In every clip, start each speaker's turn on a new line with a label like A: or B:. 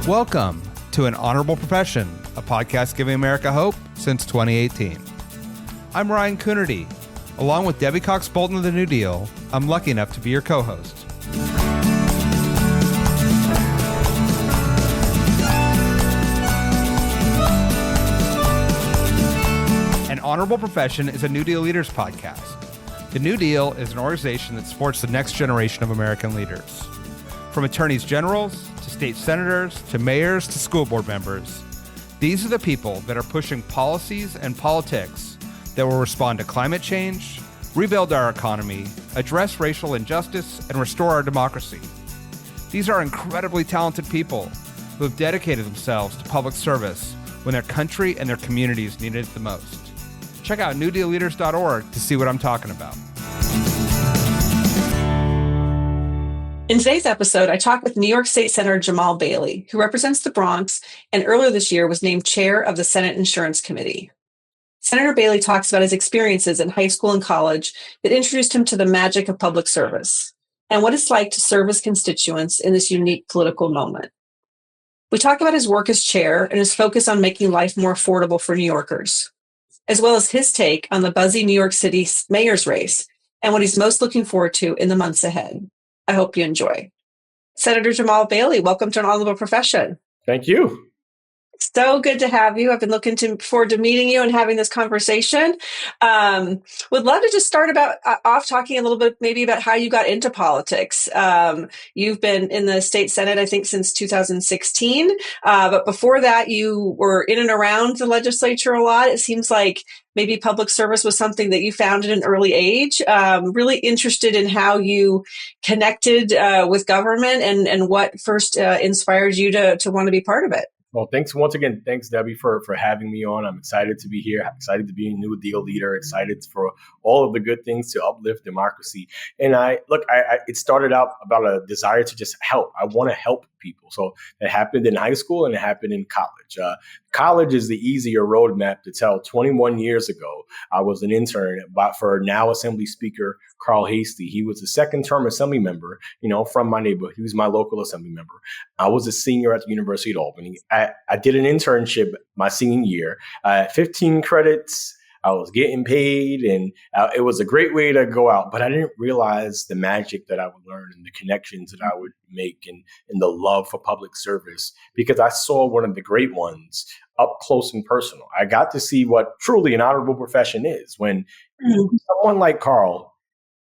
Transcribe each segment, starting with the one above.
A: Welcome to An Honorable Profession, a podcast giving America hope since 2018. I'm Ryan Coonerty. Along with Debbie Cox Bultan of the New Deal, I'm lucky enough to be your co-host. An Honorable Profession is a New Deal Leaders podcast. The New Deal is an organization that supports the next generation of American leaders. From attorneys generals to state senators to mayors to school board members, these are the people that are pushing policies and politics that will respond to climate change, rebuild our economy, address racial injustice, and restore our democracy. These are incredibly talented people who have dedicated themselves to public service when their country and their communities needed it the most. Check out newdealleaders.org to see what I'm talking about.
B: In today's episode, I talked with New York State Senator Jamaal Bailey, who represents the Bronx and earlier this year was named chair of the Senate Insurance Committee. Senator Bailey talks about his experiences in high school and college that introduced him to the magic of public service and what it's like to serve his constituents in this unique political moment. We talk about his work as chair and his focus on making life more affordable for New Yorkers, as well as his take on the buzzy New York City mayor's race and what he's most looking forward to in the months ahead. I hope you enjoy. Senator Jamaal Bailey, welcome to An Honorable Profession.
C: Thank you.
B: So good to have you. I've been looking forward to meeting you and having this conversation. Would love to just start off talking a little bit maybe about how you got into politics. You've been in the state Senate, I think, since 2016. But before that, you were in and around the legislature a lot. It seems like maybe public service was something that you found at an early age. Really interested in how you connected with government and what first inspired you to want to be part of it.
C: Well, thanks once again. Thanks, Debbie, for having me on. I'm excited to be here. I'm excited to be a New Deal leader. Excited for all of the good things to uplift democracy. And it started out about a desire to just help. I want to help people. So it happened in high school and it happened in college. College is the easier roadmap to tell. 21 years ago, I was an intern for now Assembly Speaker Carl Hastie. He was a second-term Assembly member, from my neighborhood. He was my local Assembly member. I was a senior at the University of Albany. I did an internship my senior year, 15 credits. I was getting paid, and it was a great way to go out. But I didn't realize the magic that I would learn and the connections that I would make and the love for public service, because I saw one of the great ones up close and personal. I got to see what truly an honorable profession is when someone like Carl,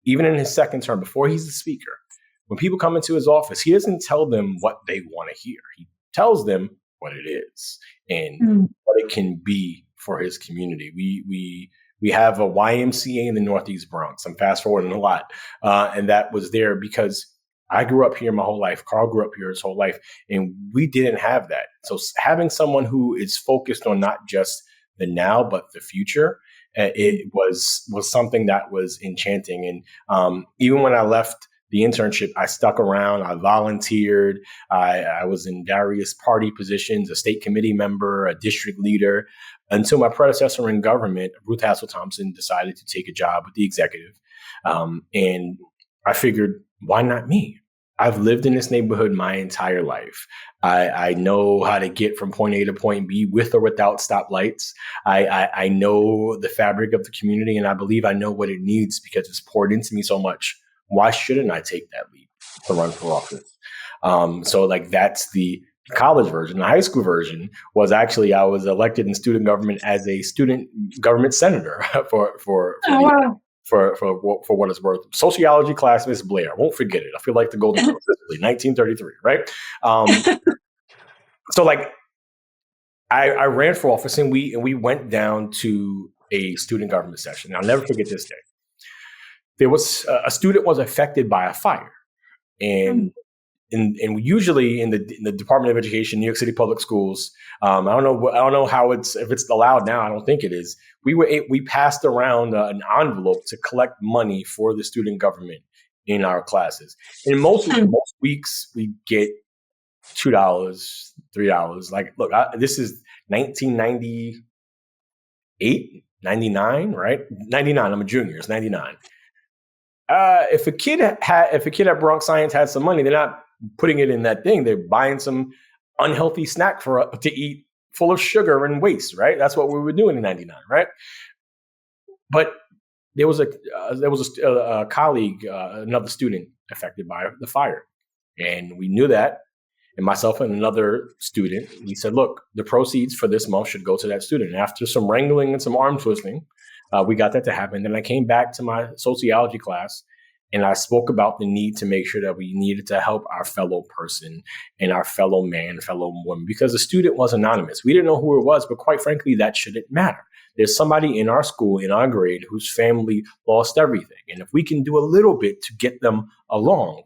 C: even in his second term, before he's the speaker, when people come into his office, he doesn't tell them what they want to hear. He tells them what it is and what it can be for his community. We have a YMCA in the Northeast Bronx. I'm fast forwarding a lot. And that was there because I grew up here my whole life. Carl grew up here his whole life, and we didn't have that. So having someone who is focused on not just the now, but the future, it was something that was enchanting. And even when I left the internship, I stuck around. I volunteered. I was in various party positions, a state committee member, a district leader, until my predecessor in government, Ruth Hassel Thompson, decided to take a job with the executive. And I figured, why not me? I've lived in this neighborhood my entire life. I know how to get from point A to point B with or without stoplights. I know the fabric of the community, and I believe I know what it needs because it's poured into me so much. Why shouldn't I take that leap to run for office? So that's the college version. The high school version was actually I was elected in student government as a student government senator for what it's worth. Sociology class, Miss Blair. I won't forget it. I feel like the Golden Girls, 1933, right? So I ran for office, and we went down to a student government session. I'll never forget this day. There was a student was affected by a fire, and usually in the Department of Education, New York City Public Schools, I don't know if it's allowed now. I don't think it is. We passed around an envelope to collect money for the student government in our classes. And most weeks we get $2, $3. This is 1998, 99, right? 99. I'm a junior. It's 99. If a kid at Bronx Science had some money, they're not putting it in that thing. They're buying some unhealthy snack to eat, full of sugar and waste, right? That's what we were doing in '99, right? But there was a colleague, another student affected by the fire, and we knew that. And myself and another student, we said, look, the proceeds for this month should go to that student. And after some wrangling and some arm twisting, we got that to happen. Then I came back to my sociology class and I spoke about the need to make sure that we needed to help our fellow person and our fellow man, fellow woman, because the student was anonymous. We didn't know who it was, but quite frankly, that shouldn't matter. There's somebody in our school, in our grade, whose family lost everything. And if we can do a little bit to get them along,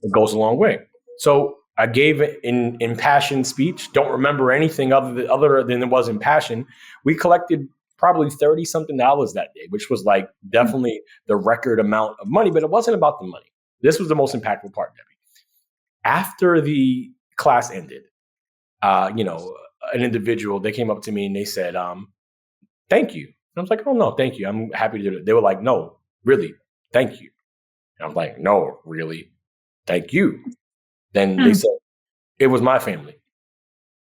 C: it goes a long way. So I gave an impassioned speech. Don't remember anything other than it was impassioned. We collected probably $30-something that day, which was like definitely the record amount of money, but it wasn't about the money. This was the most impactful part, Debbie. After the class ended, an individual, they came up to me and they said, thank you. And I was like, oh, no, thank you. I'm happy to do it. They were like, no, really, thank you. And I'm like, no, really, thank you. Then they said, it was my family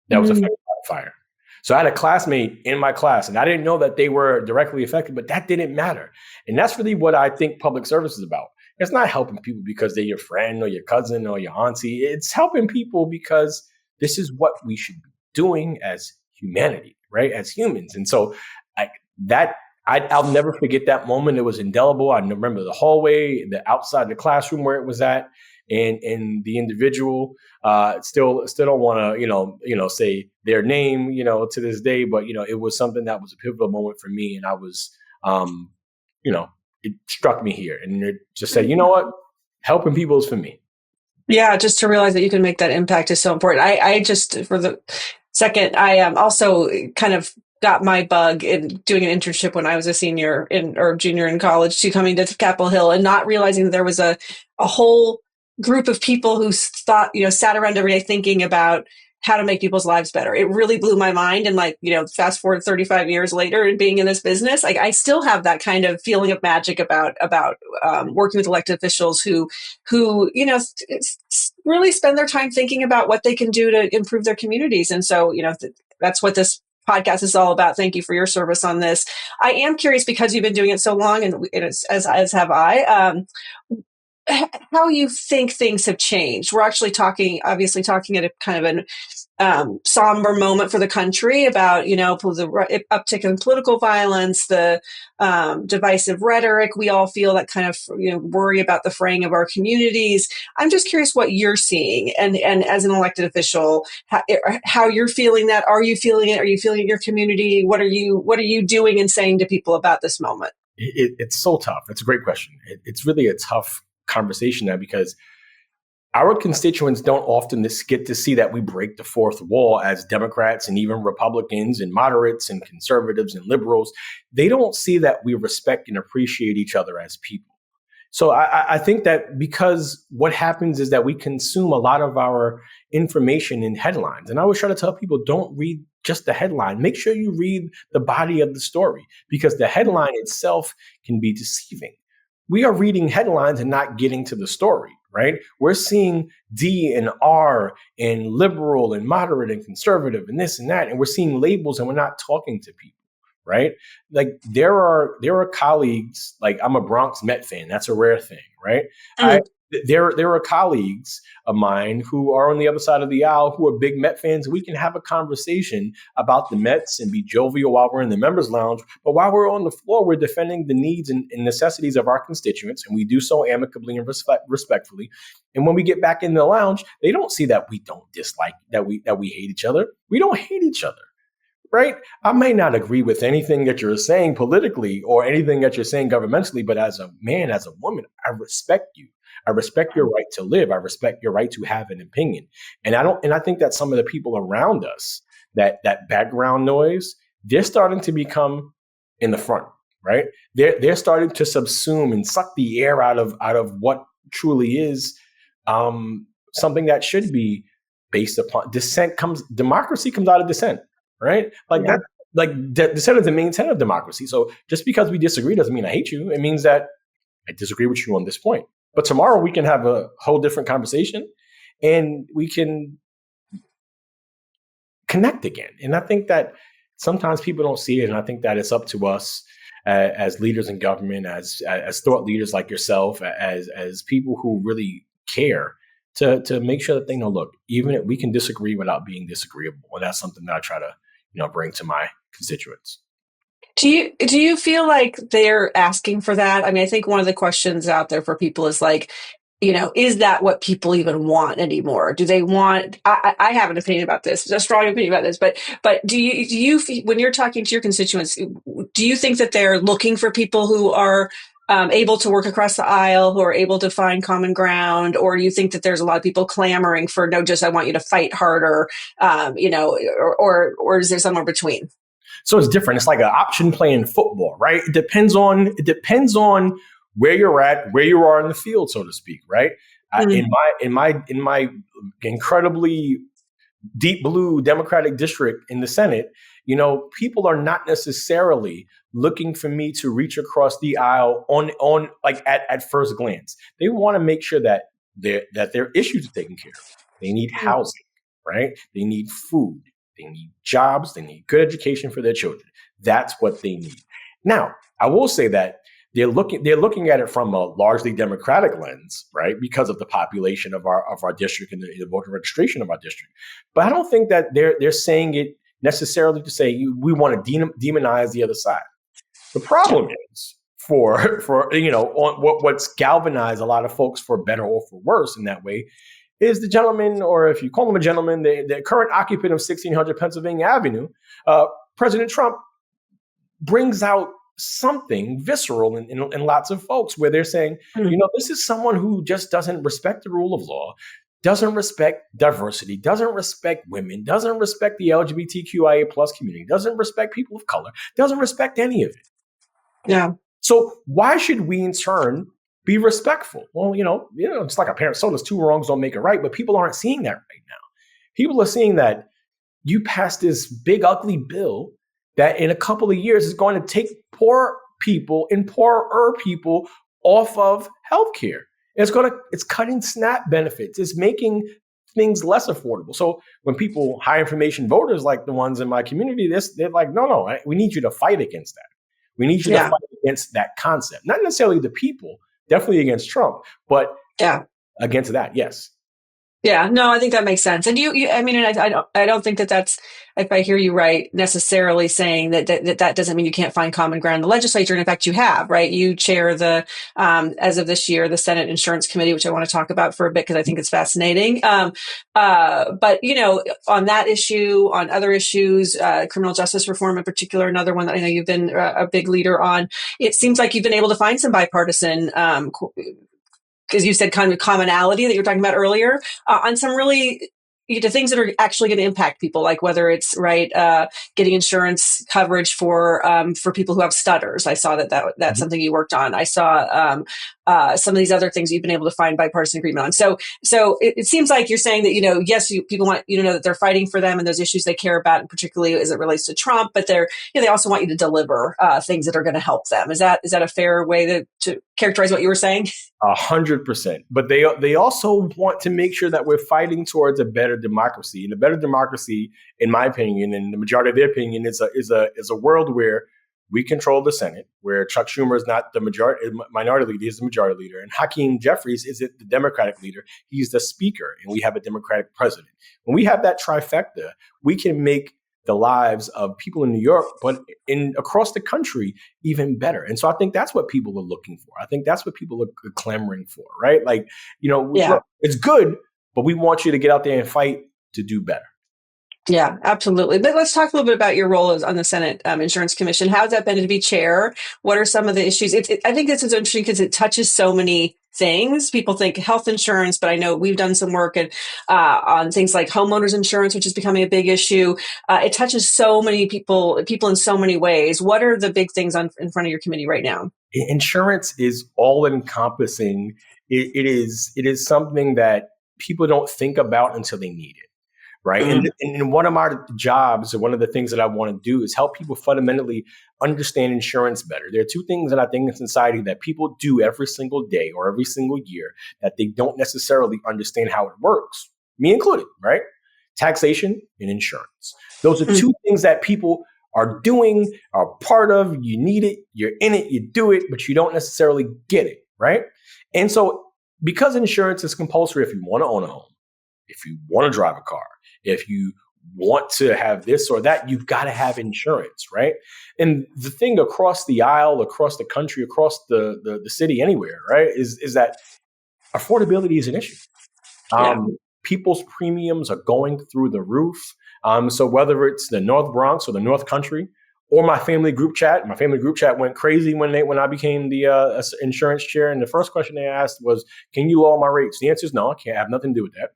C: that was affected by the fire. So I had a classmate in my class, and I didn't know that they were directly affected, but that didn't matter. And that's really what I think public service is about. It's not helping people because they're your friend or your cousin or your auntie. It's helping people because this is what we should be doing as humanity, right? As humans. And so I'll never forget that moment. It was indelible. I remember the hallway, the outside the classroom where it was at, and the individual still don't want to say their name to this day, but it was something that was a pivotal moment for me, and I was it struck me here, and it just said, you know what, helping people is for me.
B: Yeah, just to realize that you can make that impact is so important. I just, for the second, I also kind of got my bug in doing an internship when I was a senior or junior in college, to coming to Capitol Hill and not realizing that there was a whole group of people who thought, sat around every day thinking about how to make people's lives better. It really blew my mind. And fast forward 35 years later and being in this business, I still have that kind of feeling of magic about working with elected officials who really spend their time thinking about what they can do to improve their communities. And so, that's what this podcast is all about. Thank you for your service on this. I am curious, because you've been doing it so long, and as have I, how you think things have changed. We're actually obviously talking at a kind of an somber moment for the country about, the uptick in political violence, the divisive rhetoric. We all feel that kind of, worry about the fraying of our communities. I'm just curious what you're seeing, and as an elected official, how you're feeling that. Are you feeling it? Are you feeling it in your community? What are you doing and saying to people about this moment?
C: It's so tough. That's a great question. It's really a tough conversation now, because our constituents don't often get to see that we break the fourth wall as Democrats and even Republicans and moderates and conservatives and liberals. They don't see that we respect and appreciate each other as people. So I think that because what happens is that we consume a lot of our information in headlines. And I always try to tell people, don't read just the headline. Make sure you read the body of the story, because the headline itself can be deceiving. We are reading headlines and not getting to the story, right? We're seeing D and R and liberal and moderate and conservative and this and that, and we're seeing labels and we're not talking to people, right? Like there are colleagues, like I'm a Bronx Met fan. That's a rare thing, right? There are colleagues of mine who are on the other side of the aisle who are big Met fans. We can have a conversation about the Mets and be jovial while we're in the members lounge. But while we're on the floor, we're defending the needs and necessities of our constituents. And we do so amicably and respectfully. And when we get back in the lounge, they don't see that we don't dislike, that we hate each other. We don't hate each other. Right? I may not agree with anything that you're saying politically or anything that you're saying governmentally, but as a man, as a woman, I respect you. I respect your right to live. I respect your right to have an opinion. And I think that some of the people around us, that background noise, they're starting to become in the front, right? They're starting to subsume and suck the air out of what truly is something that should be based upon democracy comes out of dissent, right? Dissent is the main tenet of democracy. So just because we disagree doesn't mean I hate you. It means that I disagree with you on this point. But tomorrow we can have a whole different conversation, and we can connect again. And I think that sometimes people don't see it. And I think that it's up to us as leaders in government, as thought leaders like yourself, as people who really care to make sure that they know, look, even if we can disagree without being disagreeable. And that's something that I try to, bring to my constituents.
B: Do you feel like they're asking for that? I mean, I think one of the questions out there for people is like, is that what people even want anymore? Do they want? I have an opinion about this, a strong opinion about this. But do you when you're talking to your constituents, do you think that they're looking for people who are able to work across the aisle, who are able to find common ground, or do you think that there's a lot of people clamoring for no, just I want you to fight harder, or is there somewhere between?
C: So it's different. It's like an option play in football, right? It depends on where you're at, where you are in the field, so to speak, right? Mm-hmm. In my incredibly deep blue Democratic district in the Senate, people are not necessarily looking for me to reach across the aisle on like at first glance. They want to make sure that their issues are taken care of. They need housing, right? They need food. They need jobs. They need good education for their children. That's what they need. Now, I will say that they're looking at it from a largely Democratic lens, right? Because of the population of our district and the voter registration of our district. But I don't think that they're saying it necessarily to say we want to demonize the other side. The problem is for what's galvanized a lot of folks for better or for worse in that way is the gentleman, or if you call him a gentleman, the current occupant of 1600 Pennsylvania Avenue, President Trump, brings out something visceral in lots of folks where they're saying, this is someone who just doesn't respect the rule of law, doesn't respect diversity, doesn't respect women, doesn't respect the LGBTQIA plus community, doesn't respect people of color, doesn't respect any of it.
B: Yeah.
C: So why should we in turn be respectful? Well, it's like a pair of sodas, two wrongs don't make it right, but people aren't seeing that right now. People are seeing that you passed this big, ugly bill that in a couple of years is going to take poor people and poorer people off of healthcare. It's cutting SNAP benefits. It's making things less affordable. So when people, high information voters like the ones in my community, they're like, no, we need you to fight against that. We need you to fight against that concept. Not necessarily the people, definitely against Trump, but against that, yes.
B: Yeah, no, I think that makes sense. And I don't think that's, if I hear you right, necessarily saying that doesn't mean you can't find common ground in the legislature. And in fact, you have, right? You chair as of this year, the Senate Insurance Committee, which I want to talk about for a bit because I think it's fascinating. But, on that issue, on other issues, criminal justice reform in particular, another one that I know you've been a big leader on, it seems like you've been able to find some bipartisan because you said kind of commonality that you were talking about earlier, on some really things that are actually going to impact people, like whether it's getting insurance coverage for people who have stutters. I saw that's something you worked on. I saw some of these other things you've been able to find bipartisan agreement on. So it seems like you're saying that yes, people want you to know that they're fighting for them and those issues they care about, and particularly as it relates to Trump. But they also want you to deliver things that are going to help them. Is that a fair way to characterize what you were saying?
C: 100%. But they also want to make sure that we're fighting towards a better democracy. And a better democracy, in my opinion, and the majority of their opinion, is a world where we control the Senate, where Chuck Schumer is not the minority leader, he's the majority leader, and Hakeem Jeffries is the Democratic leader. He's the speaker, and we have a Democratic president. When we have that trifecta, we can make the lives of people in New York, but across the country, even better. And so I think that's what people are looking for. I think that's what people are clamoring for, right? Like, it's good, but we want you to get out there and fight to do better.
B: Yeah, absolutely. But let's talk a little bit about your role on the Senate Insurance Commission. How's that been to be chair? What are some of the issues? I think this is interesting because it touches so many things. People think health insurance, but I know we've done some work on things like homeowners insurance, which is becoming a big issue. It touches so many people in so many ways. What are the big things in front of your committee right now?
C: Insurance is all encompassing. It is something that people don't think about until they need it. right? And one of my jobs, or one of the things that I want to do, is help people fundamentally understand insurance better. There are two things that I think in society that people do every single day or every single year that they don't necessarily understand how it works, me included, right? Taxation and insurance. Those are two things that people are doing, are part of. You need it, you're in it, you do it, but you don't necessarily get it, right? And so because insurance is compulsory, if you want to own a home, if you want to drive a car, if you want to have this or that, you've got to have insurance, right? And the thing across the aisle, across the country, across the city, anywhere, right, is that affordability is an issue. People's premiums are going through the roof. So whether it's the North Bronx or the North Country or my family group chat went crazy when I became the insurance chair. And the first question they asked was, "Can you lower my rates?" The answer is no. I can't have nothing to do with that.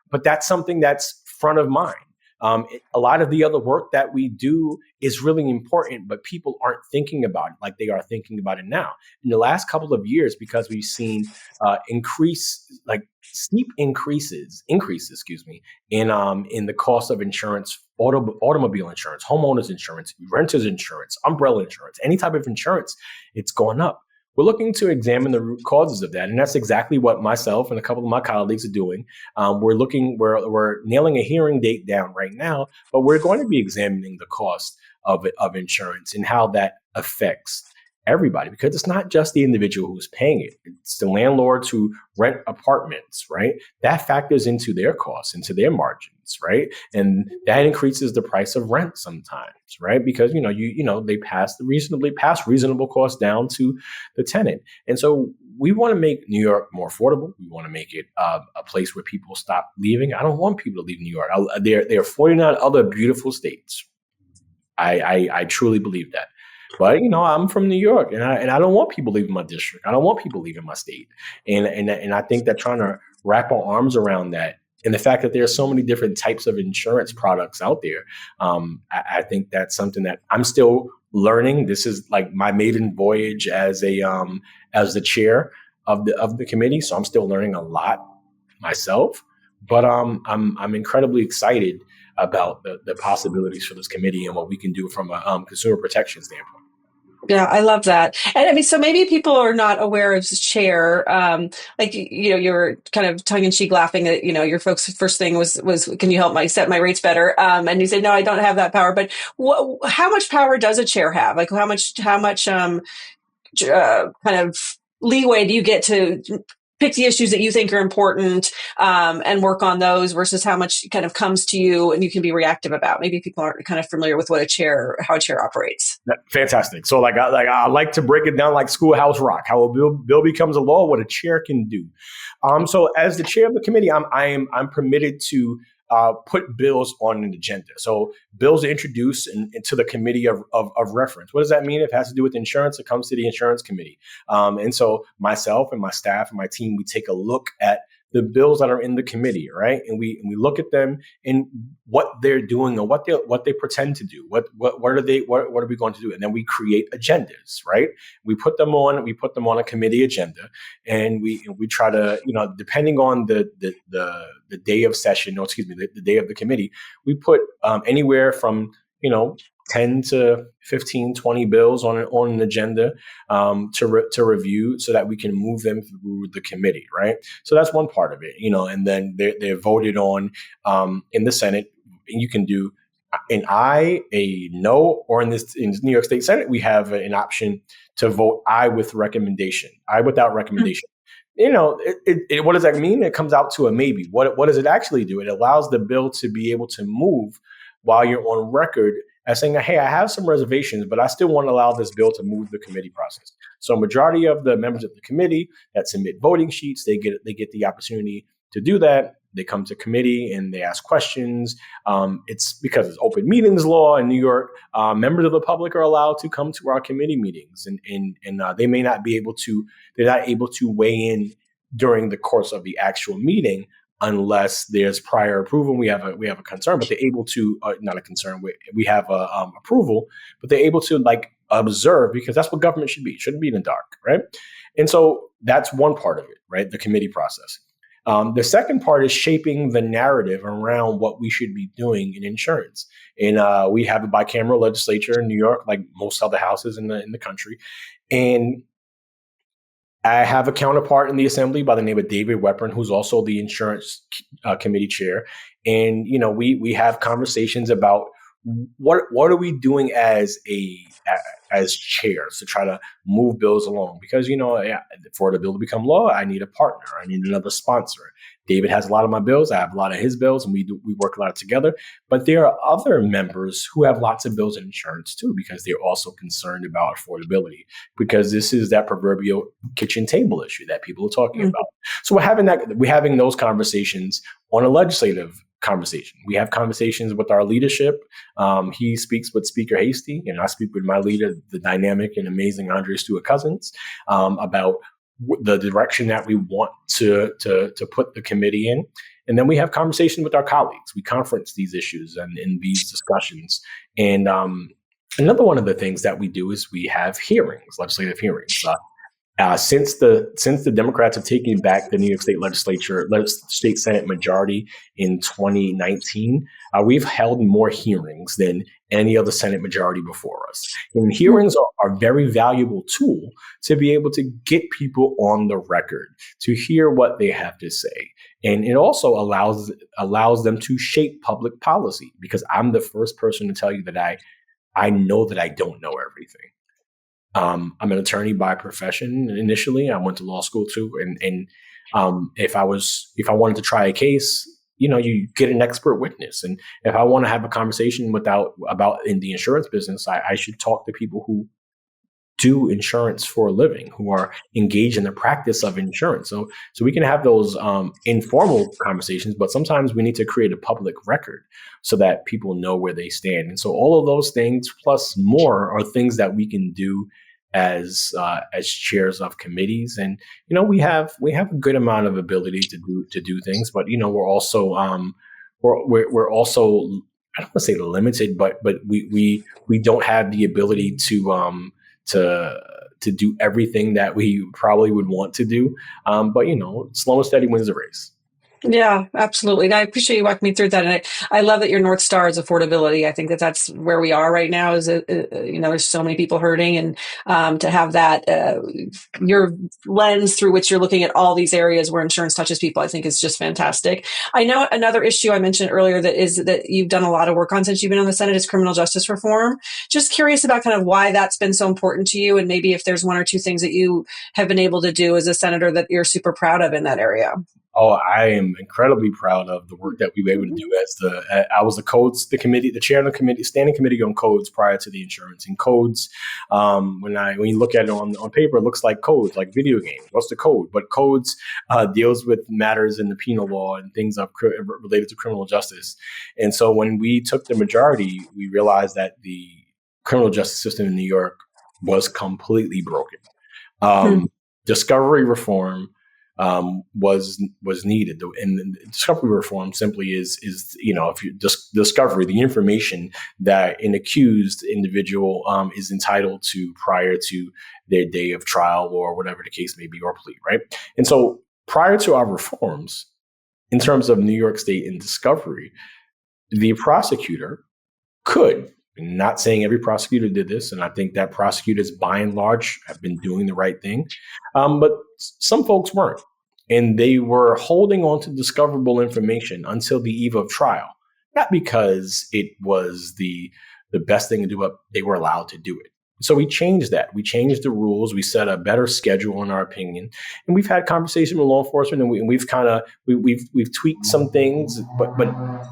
C: But that's something that's front of mind. A lot of the other work that we do is really important, but people aren't thinking about it like they are thinking about it now. In the last couple of years, because we've seen steep increases, in the cost of insurance, automobile insurance, homeowners insurance, renters insurance, umbrella insurance, any type of insurance, it's going up. We're looking to examine the root causes of that. And that's exactly what myself and a couple of my colleagues are doing. We're nailing a hearing date down right now, but we're going to be examining the cost of insurance and how that affects everybody, because it's not just the individual who's paying it. It's the landlords who rent apartments, right? That factors into their costs, into their margins, right? And that increases the price of rent sometimes, right? Because, they pass reasonable costs down to the tenant. And so we want to make New York more affordable. We want to make it a place where people stop leaving. I don't want people to leave New York. There are 49 other beautiful states. I truly believe that. But, I'm from New York, and I don't want people leaving my district. I don't want people leaving my state. And I think that trying to wrap our arms around that, and the fact that there are so many different types of insurance products out there, I think that's something that I'm still learning. This is like my maiden voyage as the chair of the committee, so I'm still learning a lot myself. But I'm incredibly excited about the possibilities for this committee and what we can do from a consumer protection standpoint.
B: Yeah, I love that. And I mean, so maybe people are not aware of the chair. You're kind of tongue in cheek laughing that, your folks' first thing was, can you help set my rates better? And you say, no, I don't have that power. But how much power does a chair have? Like how much kind of leeway do you get to pick the issues that you think are important and work on those versus how much kind of comes to you and you can be reactive about? Maybe people aren't kind of familiar with how a chair operates.
C: Fantastic. So I like to break it down like Schoolhouse Rock, how a bill becomes a law, what a chair can do. So as the chair of the committee, I'm permitted to put bills on an agenda. So bills are introduced into the committee of reference. What does that mean? If it has to do with insurance, it comes to the insurance committee. And so myself and my staff and my team, we take a look at the bills that are in the committee, right? And we look at them and what they're doing and what they pretend to do. What are we going to do? And then we create agendas, right? We put them on a committee agenda, and we try to, depending on the day of session, the day of the committee, we put anywhere from 10 to 15, 20 bills on an agenda to review so that we can move them through the committee, right? So that's one part of it, and then they're voted on in the Senate. And you can do an aye, a no, or in New York State Senate, we have an option to vote aye with recommendation, aye without recommendation. What does that mean? It comes out to a maybe. What does it actually do? It allows the bill to be able to move while you're on record as saying, hey, I have some reservations, but I still want to allow this bill to move the committee process. So a majority of the members of the committee that submit voting sheets, they get the opportunity to do that. They come to committee and they ask questions. It's because it's open meetings law in New York. Members of the public are allowed to come to our committee meetings, and they may not be able to. They're not able to weigh in during the course of the actual meeting unless there's prior approval. We have a concern, but they're able to not a concern. We have approval, but they're able to observe, because that's what government should be. It shouldn't be in the dark, right? And so that's one part of it, right? The committee process. The second part is shaping the narrative around what we should be doing in insurance. And we have a bicameral legislature in New York, like most other houses in the country. And I have a counterpart in the assembly by the name of David Weprin, who's also the insurance committee chair. And, we have conversations about what are we doing as chairs to try to move bills along? Because, for the bill to become law, I need a partner. I need another sponsor. David has a lot of my bills. I have a lot of his bills, and we work a lot together. But there are other members who have lots of bills in insurance too, because they're also concerned about affordability, because this is that proverbial kitchen table issue that people are talking about. So we're having those conversations on a legislative conversation. We have conversations with our leadership. He speaks with Speaker Hasty, and I speak with my leader, the dynamic and amazing Andre Stewart Cousins, about the direction that we want to put the committee in. And then we have conversations with our colleagues. We conference these issues and in these discussions. And another one of the things that we do is we have hearings, legislative hearings. Since the Democrats have taken back the New York State State Senate majority in 2019, we've held more hearings than any other Senate majority before us. And hearings are a very valuable tool to be able to get people on the record, to hear what they have to say. And it also allows them to shape public policy, because I'm the first person to tell you that I know that I don't know everything. I'm an attorney by profession. Initially, I went to law school too. And if I wanted to try a case, you get an expert witness. And if I want to have a conversation about in the insurance business, I should talk to people who do insurance for a living, who are engaged in the practice of insurance. So we can have those informal conversations, but sometimes we need to create a public record so that people know where they stand. And so all of those things plus more are things that we can do as chairs of committees. And we have a good amount of ability to do things, but we're also we're also, I don't want to say limited, but we don't have the ability to do everything that we probably would want to do. But slow and steady wins the race.
B: Yeah, absolutely. And I appreciate you walking me through that. And I love that your North Star is affordability. I think that's where we are right now is, there's so many people hurting, and to have that, your lens through which you're looking at all these areas where insurance touches people, I think is just fantastic. I know another issue I mentioned earlier that you've done a lot of work on since you've been on the Senate is criminal justice reform. Just curious about kind of why that's been so important to you, and maybe if there's one or two things that you have been able to do as a senator that you're super proud of in that area.
C: Oh, I am incredibly pround of the work that we were able to do. I was the chair of the committee, standing committee on codes prior to the insurance. And codes, when you look at it on paper, it looks like codes, like video games. What's the code? But codes deals with matters in the penal law and things related to criminal justice. And so when we took the majority, we realized that the criminal justice system in New York was completely broken. Discovery reform was needed, and discovery reform simply is if you discovery the information that an accused individual is entitled to prior to their day of trial or whatever the case may be, or plea, right? And so prior to our reforms, in terms of New York State and discovery, the prosecutor could. Not saying every prosecutor did this, and I think that prosecutors, by and large, have been doing the right thing. But some folks weren't, and they were holding on to discoverable information until the eve of trial. Not because it was the best thing to do, but they were allowed to do it. So we changed that. We changed the rules. We set a better schedule, in our opinion, and we've had conversation with law enforcement, and we've tweaked some things, but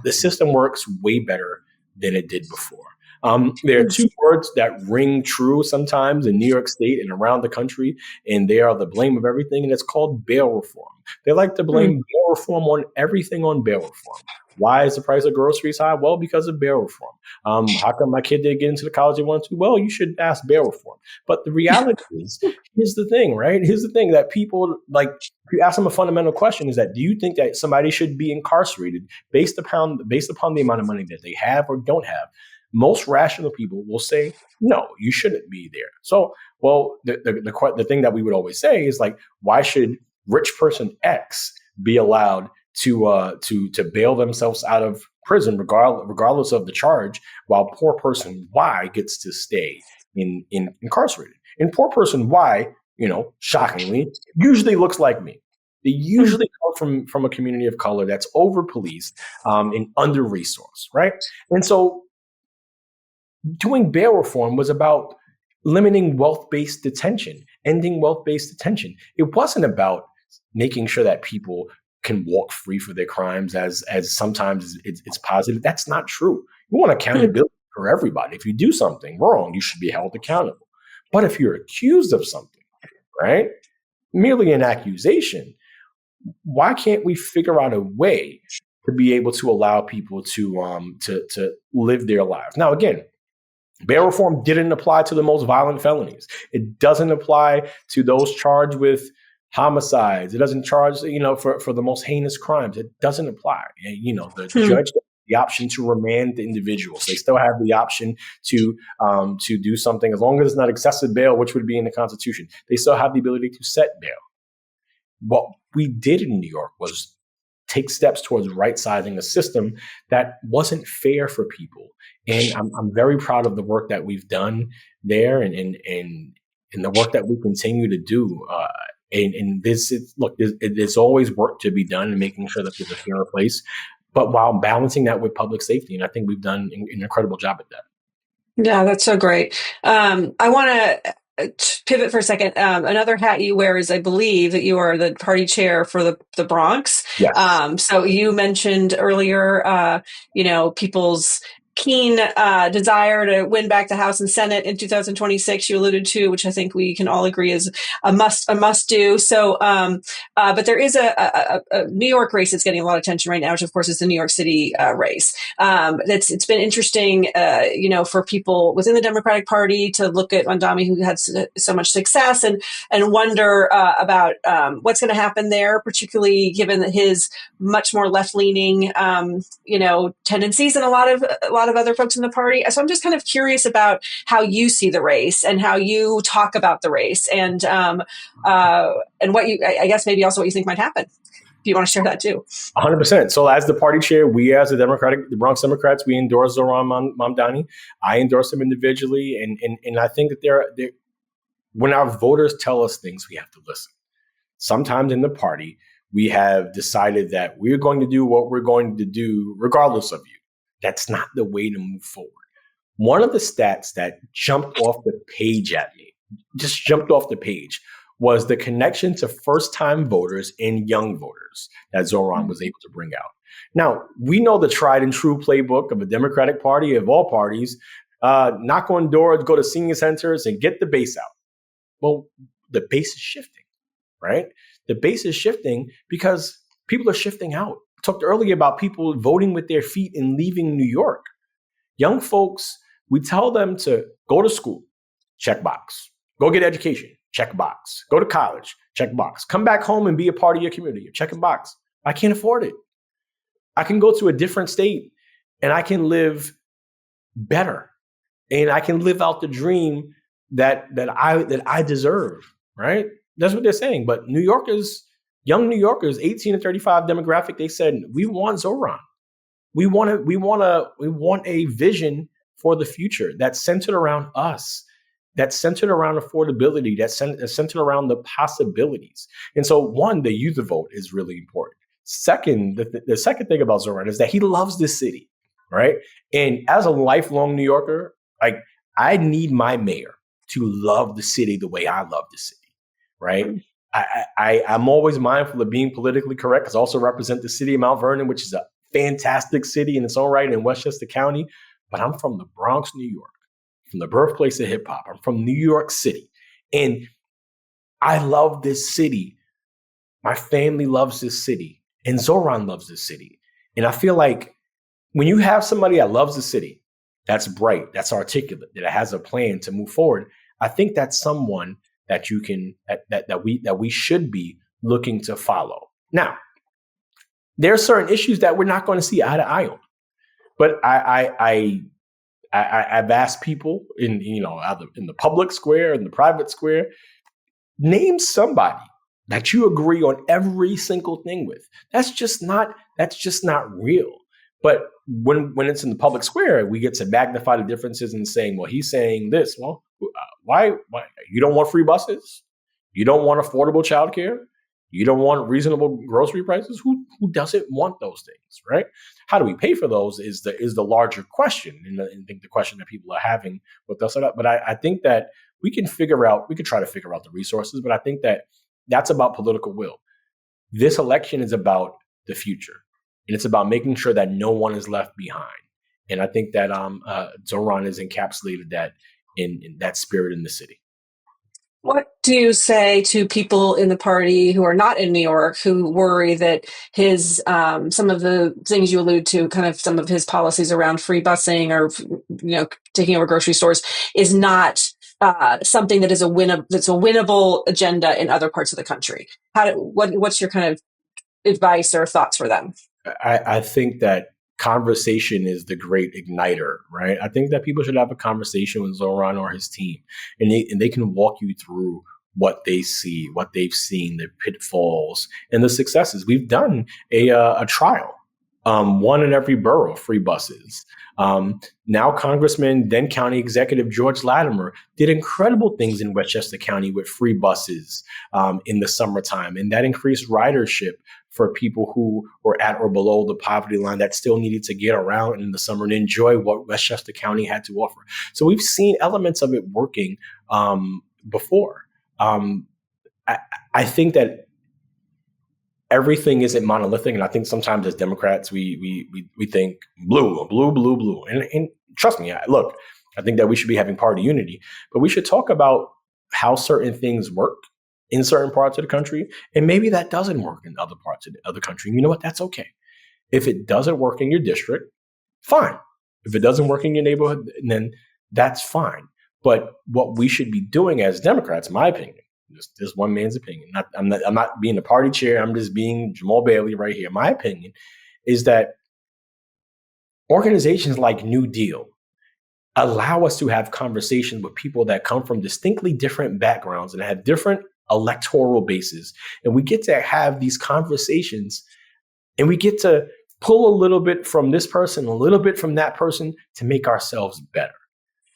C: the system works way better than it did before. There are two words that ring true sometimes in New York State and around the country, and they are the blame of everything, and it's called bail reform. They like to blame bail reform on everything on bail reform. Why is the price of groceries high? Well, because of bail reform. How come my kid didn't get into the college they wanted to? Well, you should ask bail reform. But the reality is, here's the thing, right? Here's the thing that people, like, if you ask them a fundamental question, is that, do you think that somebody should be incarcerated based upon the amount of money that they have or don't have? Most rational people will say, no, you shouldn't be there. So, well, the thing that we would always say is, like, why should rich person X be allowed to bail themselves out of prison, regardless of the charge, while poor person Y gets to stay in incarcerated. And poor person Y, shockingly, usually looks like me. They usually come from a community of color that's over policed and under resourced, right? And so doing bail reform was about limiting wealth-based detention, ending wealth-based detention. It wasn't about making sure that people can walk free for their crimes as sometimes it's positive. That's not true. You want accountability for everybody. If you do something wrong, you should be held accountable. But if you're accused of something, right, merely an accusation, why can't we figure out a way to be able to allow people to live their lives? Now, again, bail reform didn't apply to the most violent felonies. It doesn't apply to those charged with homicides. It doesn't charge, for the most heinous crimes. It doesn't apply. The judge has the option to remand the individuals. They still have the option to do something as long as it's not excessive bail, which would be in the Constitution. They still have the ability to set bail. What we did in New York was take steps towards right-sizing a system that wasn't fair for people. And I'm very proud of the work that we've done there and the work that we continue to do. There's always work to be done in making sure that there's a fairer place, but while balancing that with public safety. And I think we've done an incredible job at that.
B: Yeah, that's so great. I want to pivot for a second. Another hat you wear is, I believe, that you are the party chair for the Bronx.
C: Yes.
B: So you mentioned earlier, people's keen desire to win back the House and Senate in 2026. You alluded to, which I think we can all agree is a must do. So, but there is a New York race that's getting a lot of attention right now, which of course is the New York City race. It's been interesting, for people within the Democratic Party to look at Mandami, who had so much success, and wonder about what's going to happen there, particularly given that his much more left-leaning, tendencies than a lot of other folks in the party. So I'm just kind of curious about how you see the race and how you talk about the race, and what you, I guess, maybe also what you think might happen. If you want to share that too.
C: 100%. So as the party chair, we as the Bronx Democrats, we endorse Zoran Mamdani. I endorse him individually, and I think that when our voters tell us things, we have to listen. Sometimes in the party, we have decided that we're going to do what we're going to do regardless of you. That's not the way to move forward. One of the stats that jumped off the page at me, was the connection to first-time voters and young voters that Zoran was able to bring out. Now, we know the tried and true playbook of a Democratic Party, of all parties, knock on doors, go to senior centers, and get the base out. Well, the base is shifting, right? The base is shifting because people are shifting out. I talked earlier about people voting with their feet and leaving New York. Young folks, we tell them to go to school, check box. Go get education, check box. Go to college, check box. Come back home and be a part of your community, check a box. I can't afford it. I can go to a different state and I can live better, and I can live out the dream that I deserve, right? That's what they're saying. But New Yorkers, young New Yorkers, 18 to 35 demographic, they said, we want Zoran. We want a vision for the future that's centered around us, that's centered around affordability, that's centered around the possibilities. And so, one, the youth vote is really important. Second, the second thing about Zoran is that he loves this city, right? And as a lifelong New Yorker, like, I need my mayor to love the city the way I love the city, right? I'm always mindful of being politically correct, because I also represent the city of Mount Vernon, which is a fantastic city in its own right in Westchester County. But I'm from the Bronx, New York, from the birthplace of hip hop. I'm from New York City. And I love this city. My family loves this city. And Zoran loves this city. And I feel like when you have somebody that loves the city, that's bright, that's articulate, that has a plan to move forward, I think that's someone that you can that we should be looking to follow. Now, there are certain issues that we're not going to see eye to eye on, but I've asked people either in the public square, in the private square, name somebody that you agree on every single thing with. That's just not real. But when it's in the public square, we get to magnify the differences and saying, well, he's saying this. Well, why you don't want free buses? You don't want affordable childcare? You don't want reasonable grocery prices? Who doesn't want those things, right? How do we pay for those is the larger question, and I think the question that people are having with us. But I think that we could try to figure out the resources, but I think that that's about political will. This election is about the future, and it's about making sure that no one is left behind. And I think that Zoran has encapsulated that in that spirit in the city.
B: What do you say to people in the party who are not in New York who worry that his some of the things you allude to, kind of some of his policies around free busing or taking over grocery stores, is not something that is that's a winnable agenda in other parts of the country? What's your kind of advice or thoughts for them?
C: I think that conversation is the great igniter, right? I think that people should have a conversation with Zoran or his team, and they can walk you through what they see, what they've seen, the pitfalls and the successes. We've done a trial, one in every borough, free buses. Now Congressman, then County Executive George Latimer did incredible things in Westchester County with free buses in the summertime, and that increased ridership for people who were at or below the poverty line that still needed to get around in the summer and enjoy what Westchester County had to offer. So we've seen elements of it working before. I think that everything isn't monolithic, and I think sometimes as Democrats we think blue, and trust me, I think that we should be having party unity, but we should talk about how certain things work in certain parts of the country, and maybe that doesn't work in other parts of the other country. You know what? That's okay. If it doesn't work in your district, fine. If it doesn't work in your neighborhood, then that's fine. But what we should be doing as Democrats, in my opinion, just one man's opinion. I'm not being the party chair. I'm just being Jamaal Bailey right here. My opinion is that organizations like NewDEAL allow us to have conversations with people that come from distinctly different backgrounds and have different electoral bases. And we get to have these conversations, and we get to pull a little bit from this person, a little bit from that person to make ourselves better.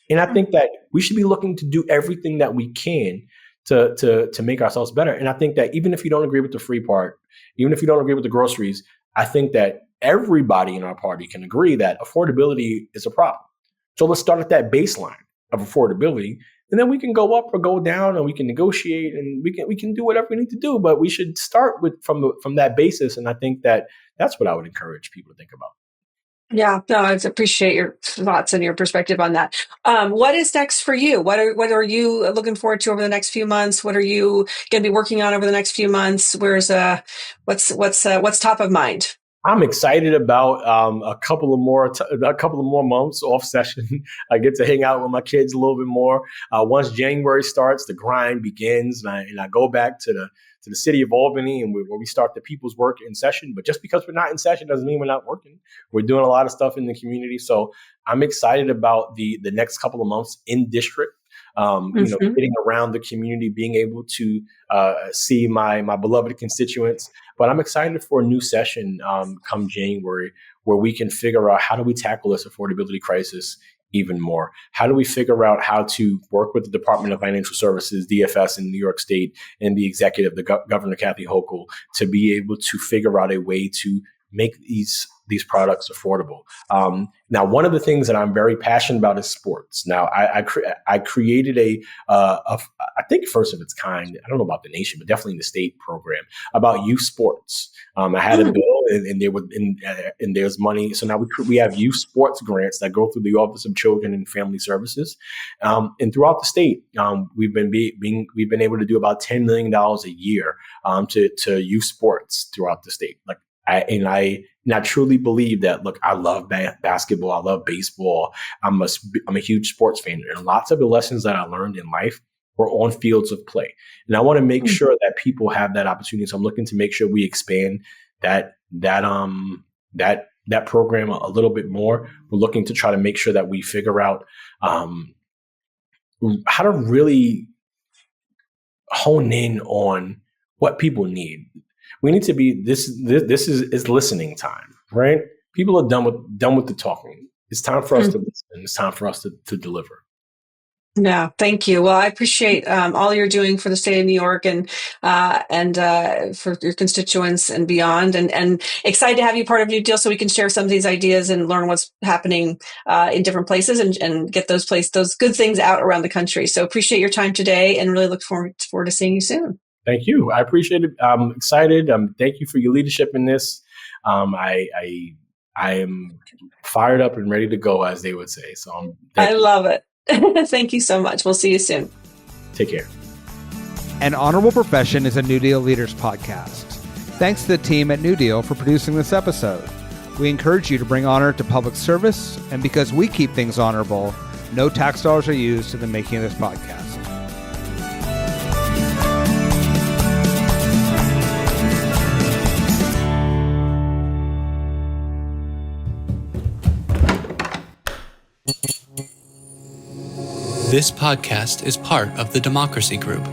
C: And I think that we should be looking to do everything that we can to make ourselves better. And I think that even if you don't agree with the free part, even if you don't agree with the groceries, I think that everybody in our party can agree that affordability is a problem. So let's start at that baseline of affordability, and then we can go up or go down, and we can negotiate, and we can do whatever we need to do. But we should start from that basis, and I think that that's what I would encourage people to think about.
B: Yeah, no, I appreciate your thoughts and your perspective on that. What is next for you? What are you looking forward to over the next few months? What are you going to be working on over the next few months? What's top of mind?
C: I'm excited about a couple of more months off session. I get to hang out with my kids a little bit more. Once January starts, the grind begins, and I go back to the city of Albany, and where we start the people's work in session. But just because we're not in session doesn't mean we're not working. We're doing a lot of stuff in the community. So I'm excited about the next couple of months in district. Getting around the community, being able to see my beloved constituents. But I'm excited for a new session come January, where we can figure out how do we tackle this affordability crisis even more? How do we figure out how to work with the Department of Financial Services, DFS in New York State, and the executive, Governor Kathy Hochul, to be able to figure out a way to make these products affordable. Now, one of the things that I'm very passionate about is sports. Now, I created I think first of its kind, I don't know about the nation, but definitely in the state program about youth sports. I had a bill, and there's money. So now we have youth sports grants that go through the Office of Children and Family Services, and throughout the state, we've been able to do about $10 million a year to youth sports throughout the state. I truly believe that, look, I love basketball. I love baseball. I'm a huge sports fan. And lots of the lessons that I learned in life were on fields of play. And I want to make sure that people have that opportunity. So I'm looking to make sure we expand that program a little bit more. We're looking to try to make sure that we figure out how to really hone in on what people need. We need to be this is listening time, right? People are done with the talking. It's time for us to listen. It's time for us to deliver.
B: No, thank you. Well, I appreciate all you're doing for the state of New York and for your constituents and beyond, and excited to have you part of NewDEAL so we can share some of these ideas and learn what's happening in different places and get those good things out around the country. So appreciate your time today and really look forward to seeing you soon.
C: Thank you. I appreciate it. I'm excited. Thank you for your leadership in this. I am fired up and ready to go, as they would say. So
B: I love it. Thank you so much. We'll see you soon.
C: Take care.
A: An Honorable Profession is a NewDEAL Leaders podcast. Thanks to the team at NewDEAL for producing this episode. We encourage you to bring honor to public service, and because we keep things honorable, no tax dollars are used in the making of this podcast.
D: This podcast is part of the Democracy Group.